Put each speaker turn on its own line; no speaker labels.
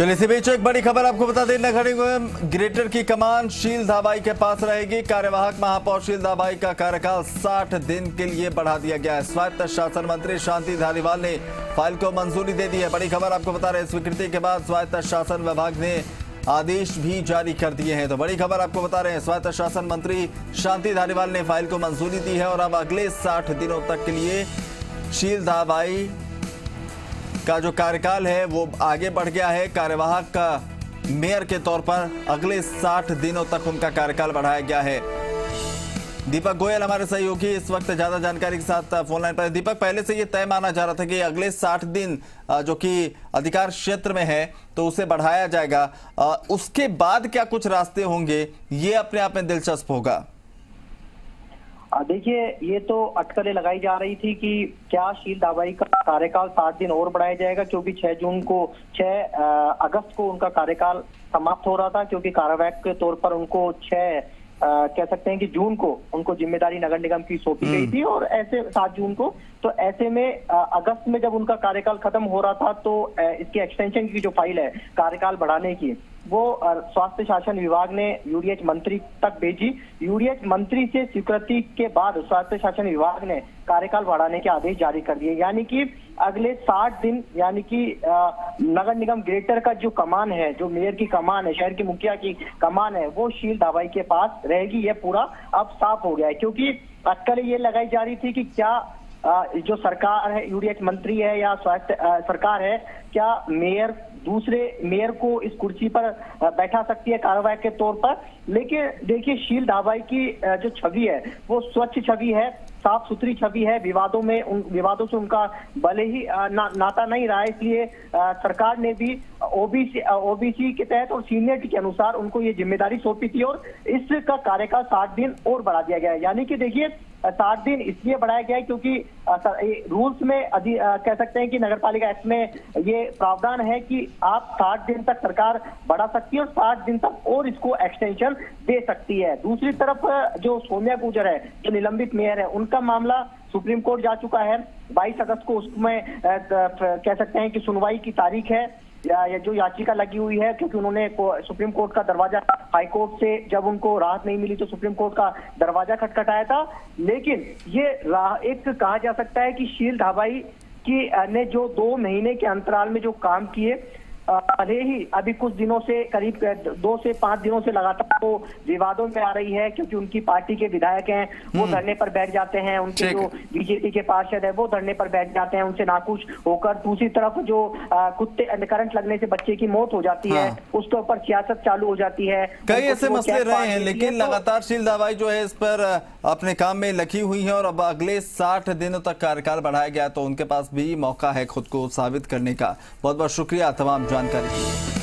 चलिए इसी बीच एक बड़ी खबर आपको बता दें, नगर निगम ग्रेटर की कमान शील धाबाई के पास रहेगी। कार्यवाहक महापौर शील धाबाई का कार्यकाल 60 दिन के लिए बढ़ा दिया गया है। स्वायत्त शासन मंत्री शांति धारीवाल ने फाइल को मंजूरी दे दी है। बड़ी खबर आपको बता रहे हैं, स्वीकृति के बाद स्वायत्त शासन विभाग ने आदेश भी जारी कर दिए हैं। तो बड़ी खबर आपको बता रहे हैं, स्वायत्त शासन मंत्री शांति धारीवाल ने फाइल को मंजूरी दी है और अब अगले 60 दिनों तक के लिए शील धाबाई का जो कार्यकाल है वो आगे बढ़ गया है। कार्यवाहक का मेयर के तौर पर अगले 60 दिनों तक उनका कार्यकाल बढ़ाया गया है। दीपक गोयल हमारे सहयोगी इस वक्त ज्यादा जानकारी के साथ फोन लाइन पर। दीपक, पहले से ये तय माना जा रहा था कि अगले 60 दिन जो कि अधिकार क्षेत्र में है तो उसे बढ़ाया जाएगा, उसके बाद क्या कुछ रास्ते होंगे, ये अपने आप में दिलचस्प होगा।
देखिए, ये तो अटकलें लगाई जा रही थी कि क्या शील धाबाई का कार्यकाल 60 दिन और बढ़ाया जाएगा, क्योंकि 6 अगस्त को उनका कार्यकाल समाप्त हो रहा था, क्योंकि कार्यवाहक के तौर पर उनको कह सकते हैं कि जून को उनको जिम्मेदारी नगर निगम की सौंपी गई थी और ऐसे 7 जून को। तो ऐसे में अगस्त में जब उनका कार्यकाल खत्म हो रहा था तो इसके एक्सटेंशन की जो फाइल है कार्यकाल बढ़ाने की, वो स्वास्थ्य शासन विभाग ने यूडीएच मंत्री तक भेजी। यूडीएच मंत्री से स्वीकृति के बाद स्वास्थ्य शासन विभाग ने कार्यकाल बढ़ाने के आदेश जारी कर दिए, यानी कि अगले 60 दिन, यानी कि नगर निगम ग्रेटर का जो कमान है, जो मेयर की कमान है, शहर की मुखिया की कमान है, वो शील धाबाई के पास रहेगी। ये पूरा अब साफ हो गया है, क्योंकि अटकलें ये लगाई जा रही थी कि क्या जो सरकार है, यूडीएच मंत्री है या स्वास्थ्य सरकार है, क्या मेयर दूसरे मेयर को इस कुर्सी पर बैठा सकती है कार्यवाहक के तौर पर। लेकिन देखिए, शील धाबाई की जो छवि है वो स्वच्छ छवि है, साफ सुथरी छवि है। विवादों से उनका भले ही नाता नहीं रहा है, इसलिए सरकार ने भी ओबीसी के तहत और सीनियरिटी के अनुसार उनको ये जिम्मेदारी सौंपी थी और इसका कार्यकाल 60 दिन और बढ़ा दिया गया है। यानी कि देखिए, 60 दिन इसलिए बढ़ाया गया है क्योंकि रूल्स में कह सकते हैं कि नगरपालिका एक्ट में ये प्रावधान है कि आप 60 दिन तक सरकार बढ़ा सकती है और 60 दिन तक और इसको एक्सटेंशन दे सकती है। दूसरी तरफ जो सौम्या गुर्जर है, जो निलंबित मेयर है, उनका मामला सुप्रीम कोर्ट जा चुका है। 22 अगस्त को उसमें कह सकते हैं कि सुनवाई की तारीख है, या जो याचिका लगी हुई है, क्योंकि उन्होंने सुप्रीम कोर्ट का दरवाजा, हाई कोर्ट से जब उनको राहत नहीं मिली तो सुप्रीम कोर्ट का दरवाजा खटखटाया था। लेकिन ये एक कहा जा सकता है कि शील धाबाई की ने जो 2 महीने के अंतराल में जो काम किए, भले ही अभी कुछ दिनों से, करीब 2 से 5 दिनों से लगातार वो विवादों में आ रही है, क्योंकि उनकी पार्टी के विधायक हैं वो धरने पर बैठ जाते हैं, उनके जो बीजेपी के पार्षद है वो धरने पर बैठ जाते हैं उनसे नाखुश होकर। दूसरी तरफ जो कुत्ते करंट लगने से बच्चे की मौत हो जाती है, उसके ऊपर सियासत चालू हो जाती है।
कई ऐसे मसले रहे हैं, लेकिन लगातार शील धाबाई जो है इस पर अपने काम में लगी हुई है और अब अगले 60 दिनों तक कार्यकाल बढ़ाया गया तो उनके पास भी मौका है खुद को साबित करने का। बहुत बहुत शुक्रिया तमाम जानकारी के लिए।